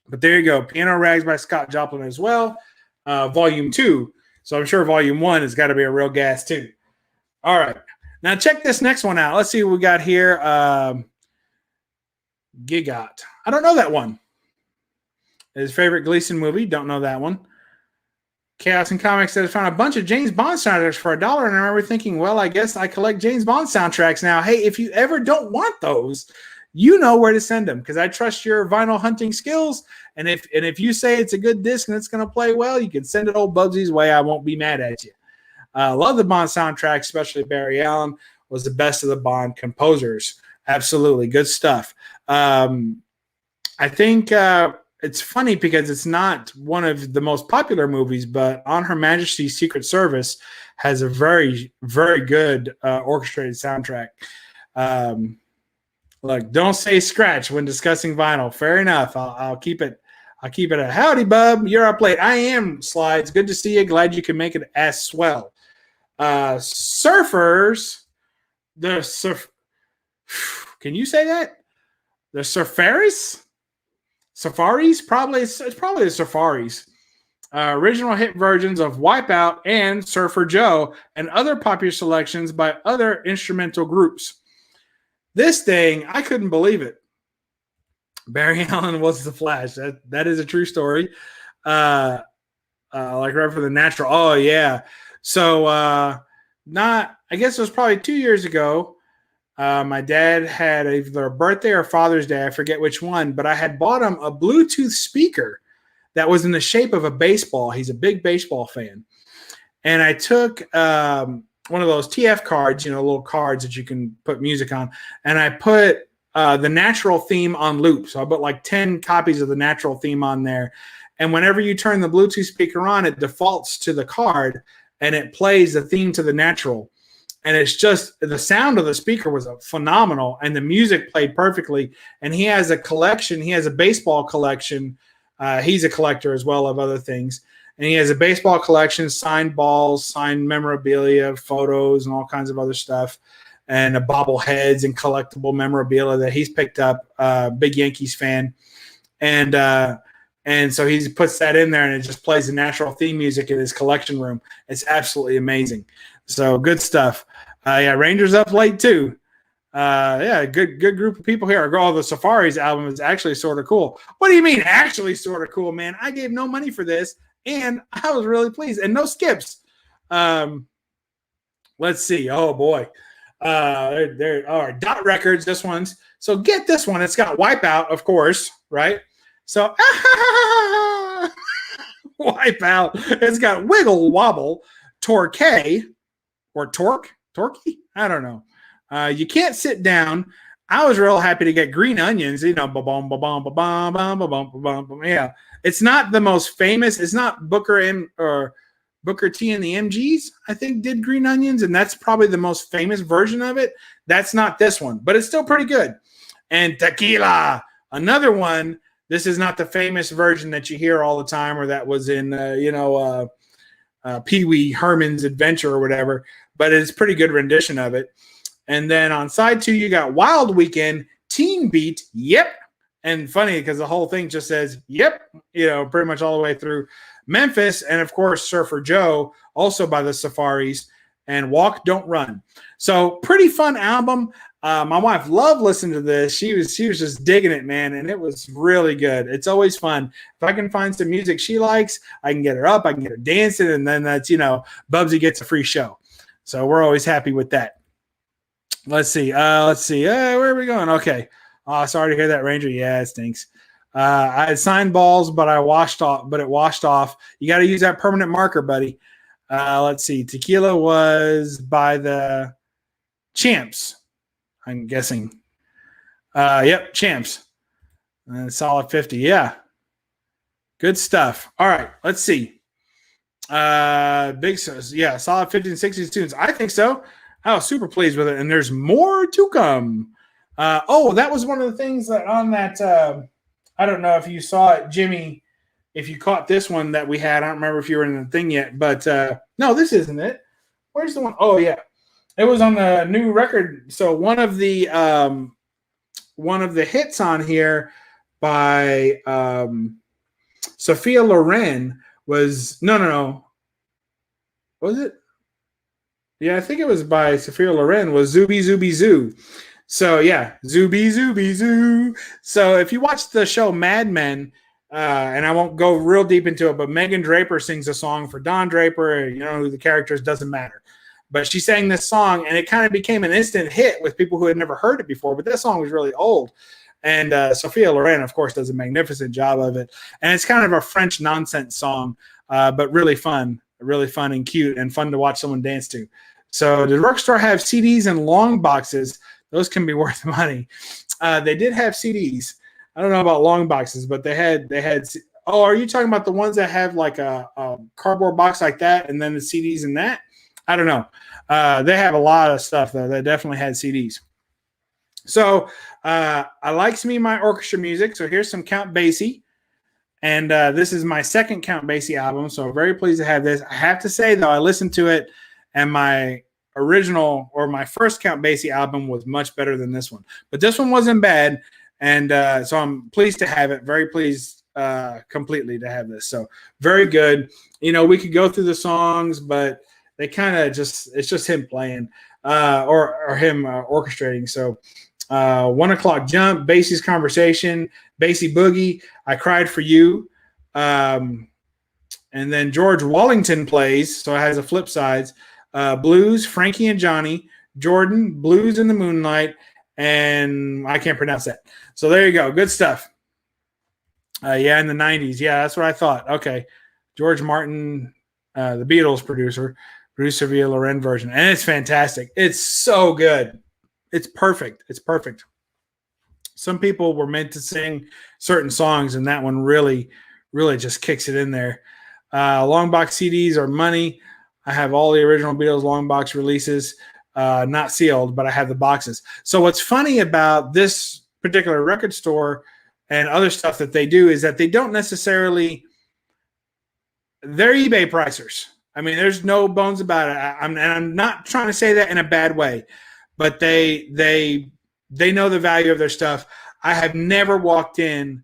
But there you go. Piano Rags by Scott Joplin as well. Volume 2. So I'm sure Volume 1 has got to be a real gas too. All right. Now check this next one out. Let's see what we got here. Gigot. I don't know that one. His favorite Gleason movie. Don't know that one. Chaos and Comics says, found a bunch of James Bond soundtracks for $1. And I remember thinking, well, I guess I collect James Bond soundtracks now. Hey, if you ever don't want those, you know where to send them, because I trust your vinyl hunting skills. And if you say it's a good disc and it's going to play well, you can send it old Bubsy's way. I won't be mad at you. Love the Bond soundtrack, especially Barry Allen was the best of the Bond composers. Absolutely. Good stuff. I think it's funny because it's not one of the most popular movies, but On Her Majesty's Secret Service has a very, very good orchestrated soundtrack. Look, don't say scratch when discussing vinyl. Fair enough. I'll keep it. I'll keep it a howdy, bub. You're up late. I am, Slides. Good to see you. Glad you can make it as swell. Surfers, can you say that? The Safaris? It's probably the Safaris. Original hit versions of Wipeout and Surfer Joe, and other popular selections by other instrumental groups. This thing, I couldn't believe it. Barry Allen was the Flash. That is a true story. Like right for the Natural. Oh yeah. So I guess it was probably 2 years ago. My dad had either a birthday or Father's Day. I forget which one, but I had bought him a Bluetooth speaker that was in the shape of a baseball. He's a big baseball fan. And I took one of those TF cards, little cards that you can put music on, and I put the natural theme on loop. So I put like 10 copies of the natural theme on there. And whenever you turn the Bluetooth speaker on, it defaults to the card and it plays the theme to the natural. And it's just the sound of the speaker was phenomenal, and the music played perfectly. And he has a collection. He has a baseball collection. He's a collector as well of other things. And he has a baseball collection, signed balls, signed memorabilia, photos, and all kinds of other stuff, and bobbleheads and collectible memorabilia that he's picked up. Big Yankees fan. And so he puts that in there, and it just plays the natural theme music in his collection room. It's absolutely amazing. So good stuff. Rangers up late too. Good group of people here. Oh, the Safaris album is actually sort of cool. What do you mean actually sort of cool, man? I gave no money for this, and I was really pleased. And no skips. Let's see. Oh, boy. All right, Dot Records, this one's. So get this one. It's got Wipeout, of course, right? So Wipeout. It's got Wiggle Wobble, Torquay, or Torquay? I don't know. You Can't Sit Down. I was real happy to get Green Onions, ba-bum, ba-bum, ba-bum, ba-bum, ba-bum, ba-bum. Yeah. It's not the most famous. It's not Booker T and the MGs, I think, did Green Onions, and that's probably the most famous version of it. That's not this one, but it's still pretty good. And Tequila, another one. This is not the famous version that you hear all the time, or that was in, Pee Wee Herman's Adventure or whatever, but it's a pretty good rendition of it. And then on side 2, you got Wild Weekend, Teen Beat, Yep. And funny because the whole thing just says, yep, pretty much all the way through. Memphis, and of course, Surfer Joe, also by the Safaris, and Walk, Don't Run. So pretty fun album. My wife loved listening to this. She was just digging it, man, and it was really good. It's always fun. If I can find some music she likes, I can get her up, I can get her dancing, and then that's, Bubsy gets a free show. So we're always happy with that. Let's see. Where are we going? Okay. Sorry to hear that, Ranger. Yeah, it stinks. I had signed balls, but it washed off. You got to use that permanent marker, buddy. Let's see. Tequila was by the Champs, I'm guessing. Yep, Champs. Solid 50. Yeah. Good stuff. All right, let's see. Solid 50 and 60 tunes. I think so. I was super pleased with it, and there's more to come. That was one of the things that on that I don't know if you saw it, Jimmy, if you caught this one that we had. I don't remember if you were in the thing yet, but no, this isn't it. Where's the one? Oh, yeah. It was on the new record. So one of the hits on here by Sophia Loren was no. Was it? Yeah, I think it was by Sophia Loren, was Zooby Zooby Zoo. So, yeah, Zooby Zooby Zoo. So if you watch the show Mad Men, and I won't go real deep into it, but Megan Draper sings a song for Don Draper. You know who the character is, doesn't matter. But she sang this song, and it kind of became an instant hit with people who had never heard it before. But that song was really old. And Sophia Loren, of course, does a magnificent job of it. And it's kind of a French nonsense song, but really fun and cute and fun to watch someone dance to. So did Rockstar have CDs and long boxes? Those can be worth money. They did have CDs. I don't know about long boxes, but they had. Oh, are you talking about the ones that have like a cardboard box like that, and then the CDs in that? I don't know. They have a lot of stuff though. They definitely had CDs. So I likes me my orchestra music. So here's some Count Basie, and this is my second Count Basie album. So I'm very pleased to have this. I have to say though, I listened to it, and my original or my first Count Basie album was much better than this one. But this one wasn't bad, and so I'm pleased to have it. Very pleased completely to have this. So very good. You know, we could go through the songs, but they kind of it's just him playing or him orchestrating. So 1 O'Clock Jump, Basie's Conversation, Basie Boogie, I Cried for You. And then George Wallington plays, so it has a flip sides. Blues, Frankie and Johnny, Jordan, Blues in the Moonlight, and I can't pronounce that. So there you go. Good stuff. In the 90s. Yeah, that's what I thought. Okay. George Martin, the Beatles producer, Rue Sevilla Loren version, and it's fantastic. It's so good. It's perfect. It's perfect. Some people were meant to sing certain songs, and that one really, really just kicks it in there. Long box CDs are money. I have all the original Beatles long box releases, not sealed, but I have the boxes. So what's funny about this particular record store and other stuff that they do is that they don't necessarily – they're eBay pricers. I mean, there's no bones about it. I'm not trying to say that in a bad way, but they know the value of their stuff. I have never walked in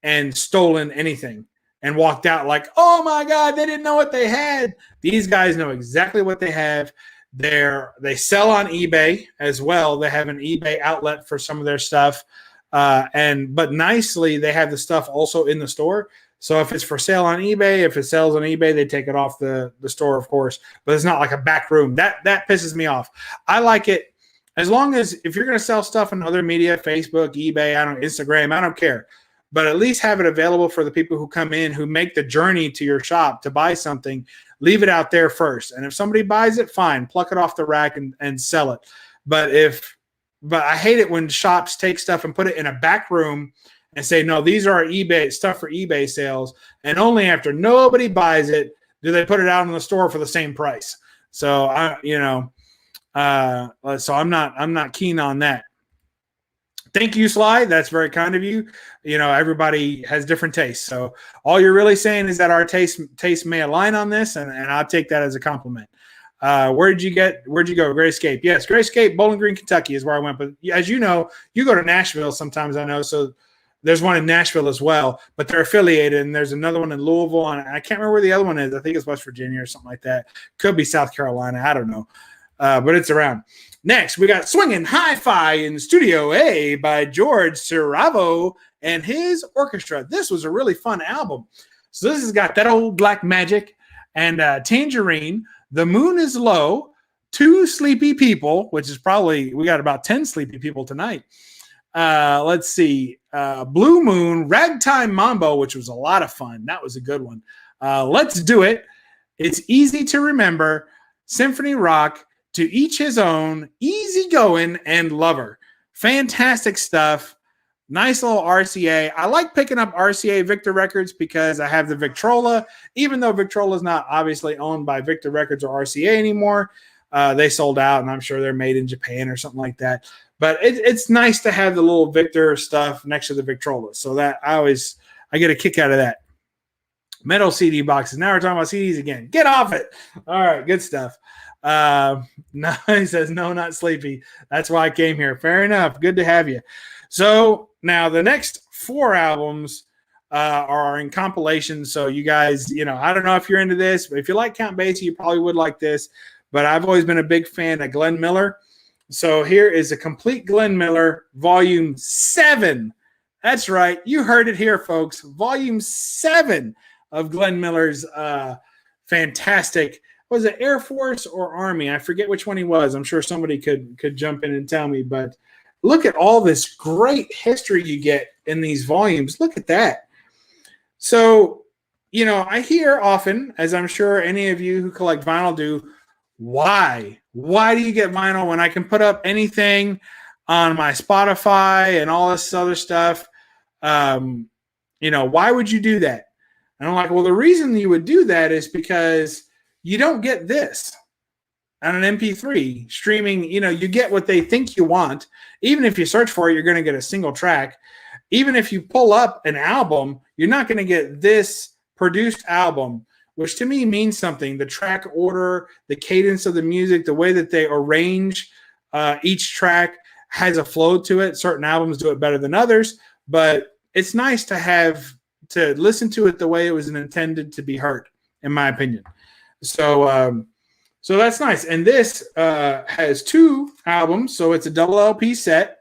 and stolen anything and walked out like, oh my God, they didn't know what they had. These guys know exactly what they have. They sell on eBay as well. They have an eBay outlet for some of their stuff. But nicely, they have the stuff also in the store. So if it's for sale on eBay, if it sells on eBay, they take it off the store, of course. But it's not like a back room. That pisses me off. I like it as long as if you're going to sell stuff in other media, Facebook, eBay, Instagram, I don't care. But at least have it available for the people who come in, who make the journey to your shop to buy something. Leave it out there first. And if somebody buys it, fine. Pluck it off the rack and sell it. But I hate it when shops take stuff and put it in a back room and say, no, these are our eBay stuff for eBay sales. And only after nobody buys it do they put it out in the store for the same price. So so I'm not keen on that. Thank you, Sly. That's very kind of you. Everybody has different tastes. So all you're really saying is that our tastes may align on this, and I'll take that as a compliment. Where'd you go? Great Escape. Yes, Great Escape, Bowling Green, Kentucky is where I went. But as you know, you go to Nashville sometimes, I know. So there's one in Nashville as well, but they're affiliated, and there's another one in Louisville, and I can't remember where the other one is. I think it's West Virginia or something like that. Could be South Carolina. I don't know, but it's around. Next, we got Swingin' Hi-Fi in Studio A by George Ciravo and his orchestra. This was a really fun album. So this has got That Old Black Magic and Tangerine, The Moon is Low, Two Sleepy People, which is probably, we got about 10 sleepy people tonight. Let's see, Blue Moon, Ragtime Mambo, which was a lot of fun. That was a good one. Let's Do It. It's Easy to Remember, Symphony Rock, To Each His Own, Easy Going, and Lover. Fantastic stuff. Nice little RCA. I like picking up RCA Victor Records because I have the Victrola, even though Victrola is not obviously owned by Victor Records or RCA anymore. They sold out, and I'm sure they're made in Japan or something like that. But it's nice to have the little Victor stuff next to the Victrola. So that I get a kick out of that. Metal CD boxes. Now we're talking about CDs again. Get off it. All right, good stuff. No, he says, no, not sleepy. That's why I came here. Fair enough. Good to have you. So now the next 4 albums are in compilations. So you guys, I don't know if you're into this, but if you like Count Basie, you probably would like this. But I've always been a big fan of Glenn Miller. So here is a complete Glenn Miller, Volume 7. That's right. You heard it here, folks. Volume 7 of Glenn Miller's fantastic, was it Air Force or Army? I forget which one he was. I'm sure somebody could jump in and tell me. But look at all this great history you get in these volumes. Look at that. So, I hear often, as I'm sure any of you who collect vinyl do, why? Why do you get vinyl when I can put up anything on my Spotify and all this other stuff? Why would you do that? And I'm like, well, the reason you would do that is because you don't get this on an MP3 streaming. You get what they think you want. Even if you search for it, you're going to get a single track. Even if you pull up an album, you're not going to get this produced album, which to me means something. The track order, the cadence of the music, the way that they arrange each track has a flow to it. Certain albums do it better than others, but it's nice to listen to it the way it was intended to be heard, in my opinion. So that's nice. And this has 2 albums, so it's a double LP set.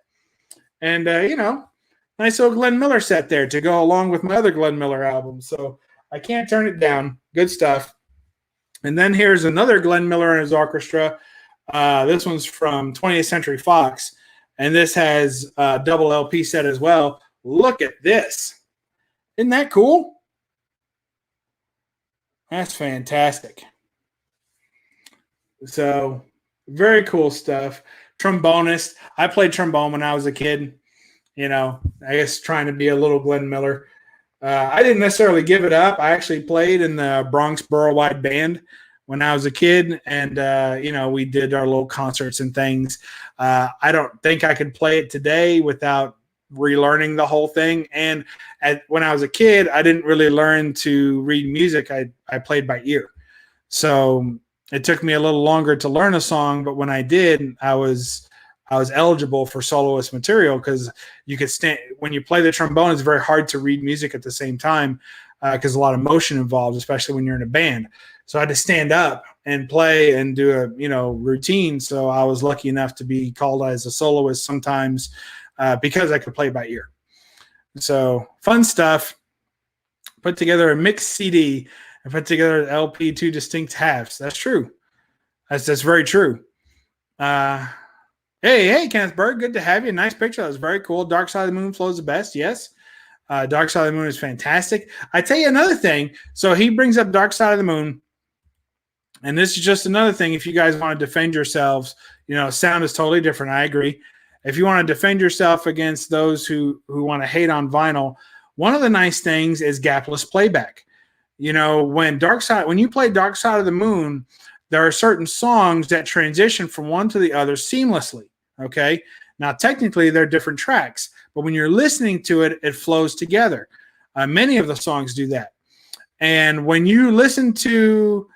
And, nice little Glenn Miller set there to go along with my other Glenn Miller albums. So I can't turn it down. Good stuff. And then here's another Glenn Miller and his orchestra. This one's from 20th Century Fox. And this has a double LP set as well. Look at this. Isn't that cool? That's fantastic. So very cool stuff. Trombonist. I played trombone when I was a kid. I guess trying to be a little Glenn Miller. I didn't necessarily give it up. I actually played in the Bronx Borough-wide band when I was a kid, and we did our little concerts and things. I don't think I could play it today without relearning the whole thing. And when I was a kid, I didn't really learn to read music. I played by ear, so it took me a little longer to learn a song. But when I did, I was eligible for soloist material because you could stand when you play the trombone. It's very hard to read music at the same time because a lot of motion involved, especially when you're in a band. So I had to stand up and play and do a routine. So I was lucky enough to be called as a soloist sometimes because I could play by ear. So fun stuff. Put together a mixed CD and put together an LP, two distinct halves. That's true. That's very true. Hey, Kenneth Berg, good to have you. Nice picture. That was very cool. Dark Side of the Moon flows the best. Yes. Dark Side of the Moon is fantastic. I tell you another thing. So he brings up Dark Side of the Moon. And this is just another thing. If you guys want to defend yourselves, sound is totally different. I agree. If you want to defend yourself against those who want to hate on vinyl, one of the nice things is gapless playback. When you play Dark Side of the Moon, there are certain songs that transition from one to the other seamlessly. Okay. Now, technically, they're different tracks, but when you're listening to it, it flows together. Many of the songs do that. And when you listen to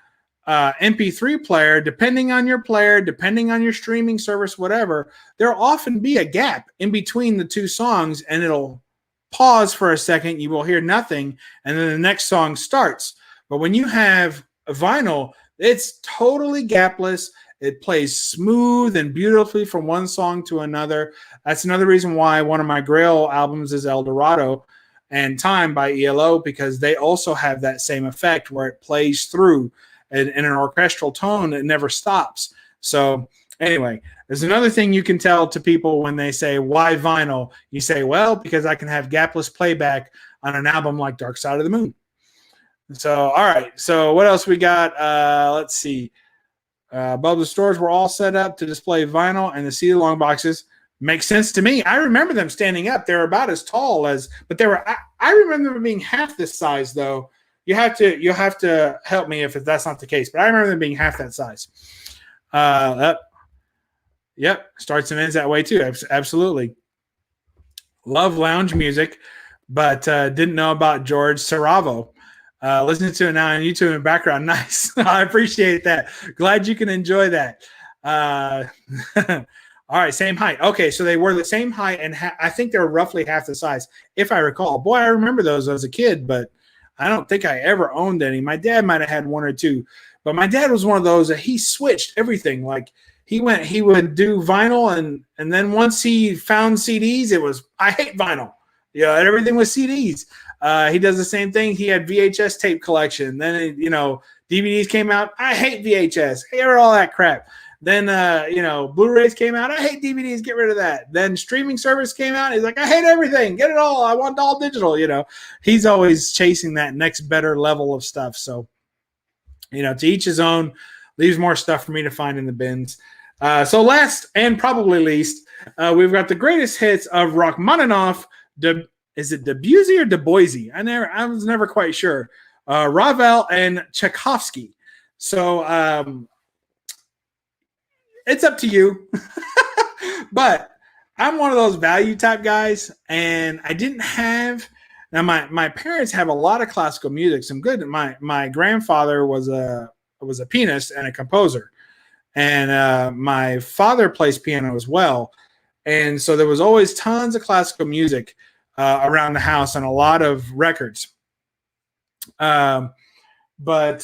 MP3 player, depending on your streaming service, whatever, there'll often be a gap in between the two songs, and it'll pause for a second. You will hear nothing, and then the next song starts. But when you have a vinyl, it's totally gapless. It plays smooth and beautifully from one song to another. That's another reason why one of my Grail albums is El Dorado and Time by ELO, because they also have that same effect where it plays through in an orchestral tone. It never stops. So anyway, there's another thing you can tell to people when they say, why vinyl? You say, well, because I can have gapless playback on an album like Dark Side of the Moon. So, all right. So what else we got? Let's see. BUB'S stores were all set up to display vinyl, and the CD long boxes make sense to me. I remember them standing up. They're about as tall as, but they were. I remember them being half this size, though. You have to help me if that's not the case. But I remember them being half that size. Yep. Starts and ends that way too. Absolutely. Love lounge music, but didn't know about George Saravo. Listening to it now on YouTube in the background. Nice. I appreciate that. Glad you can enjoy that. All right, same height. Okay, so they were the same height, and I think they were roughly half the size, if I recall. Boy, I remember those as a kid, but I don't think I ever owned any. My dad might have had one or two, but my dad was one of those that he switched everything. Like he would do vinyl, and then once he found CDs, it was, I hate vinyl. And everything was CDs. He does the same thing. He had VHS tape collection. Then, DVDs came out. I hate VHS. I hate all that crap. Then, Blu-rays came out. I hate DVDs. Get rid of that. Then streaming service came out. He's like, I hate everything. Get it all. I want all digital. He's always chasing that next better level of stuff. So, to each his own. Leaves more stuff for me to find in the bins. So last and probably least, we've got the greatest hits of Rachmaninoff. Is it Debussy or Debussy? I was never quite sure. Ravel and Tchaikovsky. So it's up to you. But I'm one of those value type guys, and I didn't have. Now my parents have a lot of classical music. Some good. My grandfather was a pianist and a composer, and my father plays piano as well. And so there was always tons of classical music around the house and a lot of records. But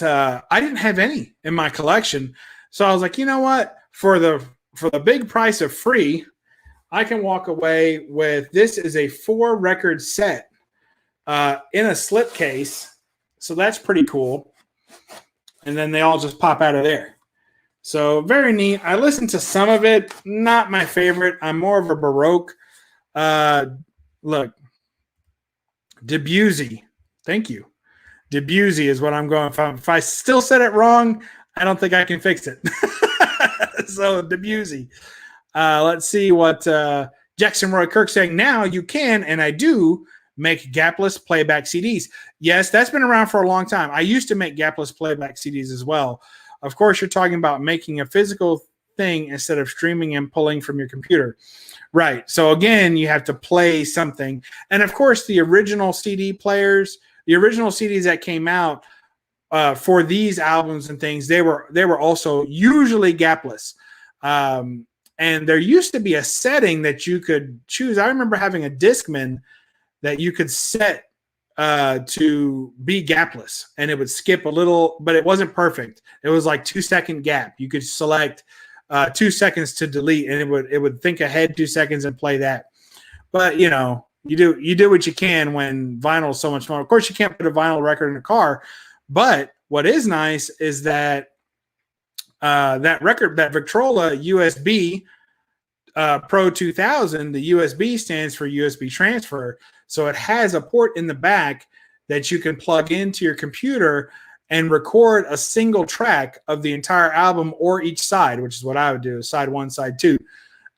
I didn't have any in my collection. So I was like, you know what? For the big price of free, I can walk away with this is a 4-record set in a slipcase. So that's pretty cool. And then they all just pop out of there. So very neat. I listened to some of it. Not my favorite. I'm more of a Baroque. Look, Debussy. Thank you. Debussy is what I'm going for. If I still said it wrong, I don't think I can fix it. So Debussy. Let's see what Jackson Roy Kirk saying. Now you can, and I do, make gapless playback CDs. Yes, that's been around for a long time. I used to make gapless playback CDs as well. Of course, you're talking about making a physical thing instead of streaming and pulling from your computer. Right. So again, you have to play something. And of course, the original CD players, the original CDs that came out for these albums and things, they were also usually gapless. And there used to be a setting that you could choose. I remember having a Discman that you could set to be gapless, and it would skip a little, but it wasn't perfect. It was like 2-second gap. You could select 2 seconds to delete, and it would think ahead 2 seconds and play that. But you know, you do what you can when vinyl is so much more. Of course, you can't put a vinyl record in a car, but what is nice is that that record, that Victrola USB Pro 2000, the USB stands for USB transfer. So it has a port in the back that you can plug into your computer and record a single track of the entire album or each side, which is what I would do, side one, side two,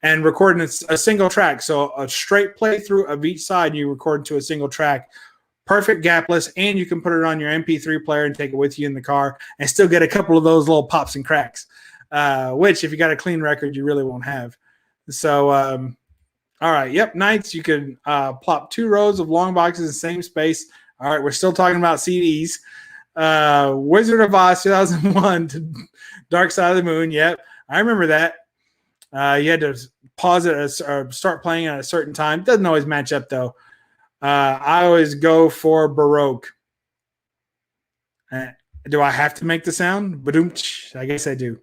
and recording a single track. So a straight playthrough of each side, you record to a single track, perfect gapless, and you can put it on your MP3 player and take it with you in the car and still get a couple of those little pops and cracks, which if you got a clean record, you really won't have. So, all right. Yep. Nights. You could plop 2 rows of long boxes in the same space. All right. We're still talking about CDs. Wizard of Oz 2001 to Dark Side of the Moon. Yep. I remember that. You had to pause it or start playing at a certain time. Doesn't always match up, though. I always go for Baroque. Do I have to make the sound? Ba-doom-tsh. I guess I do.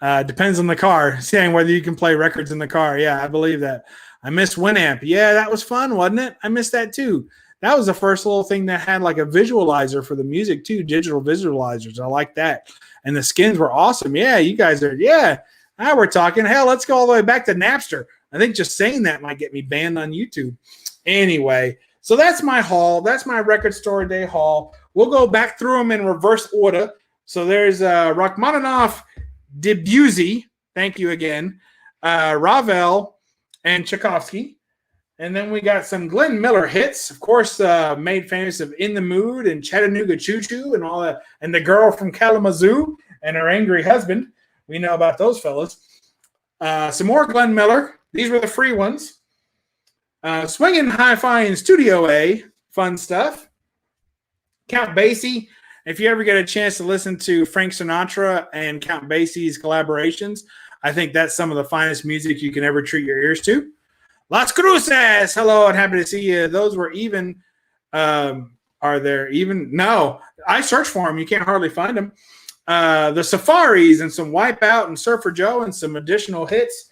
Depends on the car. Saying whether you can play records in the car. Yeah, I believe that. I missed Winamp. Yeah, that was fun, wasn't it? I missed that too. That was the first little thing that had like a visualizer for the music too, digital visualizers. I like that. And the skins were awesome. Yeah, you guys are, yeah. Now we're talking. Hell, let's go all the way back to Napster. I think just saying that might get me banned on YouTube. Anyway, so that's my haul. That's my Record Store Day haul. We'll go back through them in reverse order. So there's Rachmaninoff, Debussy. Thank you again. Ravel, and Tchaikovsky. And then we got some Glenn Miller hits, of course, made famous of In the Mood and Chattanooga Choo Choo and all that, and The Girl from Kalamazoo and Her Angry Husband. We know about those fellas. Some more Glenn Miller. These were the free ones. Swinging Hi-Fi in Studio A. Fun stuff. Count Basie. If you ever get a chance to listen to Frank Sinatra and Count Basie's collaborations, I think that's some of the finest music you can ever treat your ears to. Las Cruces, hello, and happy to see you. Those were even. Are there even? No, I searched for them. You can't hardly find them. The Safaris and some Wipeout and Surfer Joe and some additional hits.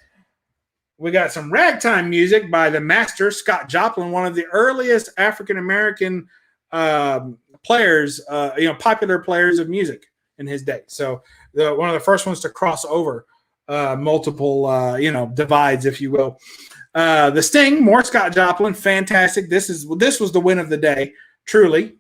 We got some ragtime music by the master, Scott Joplin, one of the earliest African-American players, popular players of music in his day. So one of the first ones to cross over multiple, divides, if you will. The Sting, more Scott Joplin, fantastic. This was the win of the day, truly.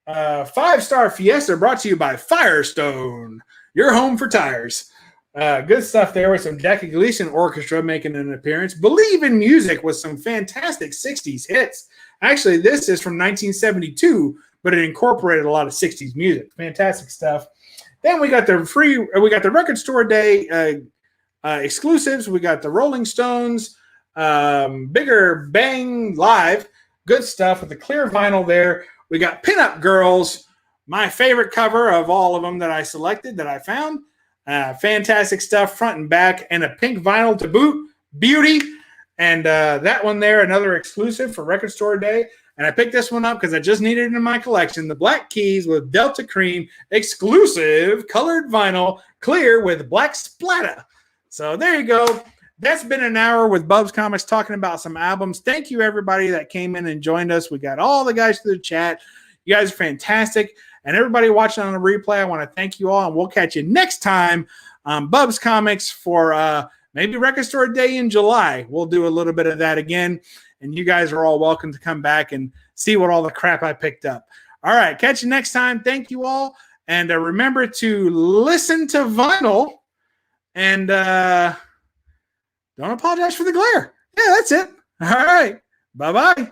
5-Star Fiesta brought to you by Firestone, your home for tires. Good stuff there with some Jackie Gleason Orchestra making an appearance. Believe in Music with some fantastic 60s hits. Actually, this is from 1972, but it incorporated a lot of 60s music. Fantastic stuff. Then we got the Record Store Day exclusives. We got the Rolling Stones, Bigger Bang Live. Good stuff with the clear vinyl there. We got Pinup Girls, my favorite cover of all of them that I selected, that I found. Fantastic stuff, front and back, and a pink vinyl to boot. Beauty. And that one there, another exclusive for Record Store Day. And I picked this one up because I just needed it in my collection. The Black Keys with Delta Cream, exclusive colored vinyl, clear with black splatter. So there you go. That's been an hour with Bub's Comics talking about some albums. Thank you, everybody that came in and joined us. We got all the guys through the chat. You guys are fantastic. And everybody watching on the replay, I want to thank you all. And we'll catch you next time on Bub's Comics for maybe Record Store Day in July. We'll do a little bit of that again. And you guys are all welcome to come back and see what all the crap I picked up. All right. Catch you next time. Thank you all. And remember to listen to vinyl. And don't apologize for the glare. Yeah, that's it. All right. Bye-bye.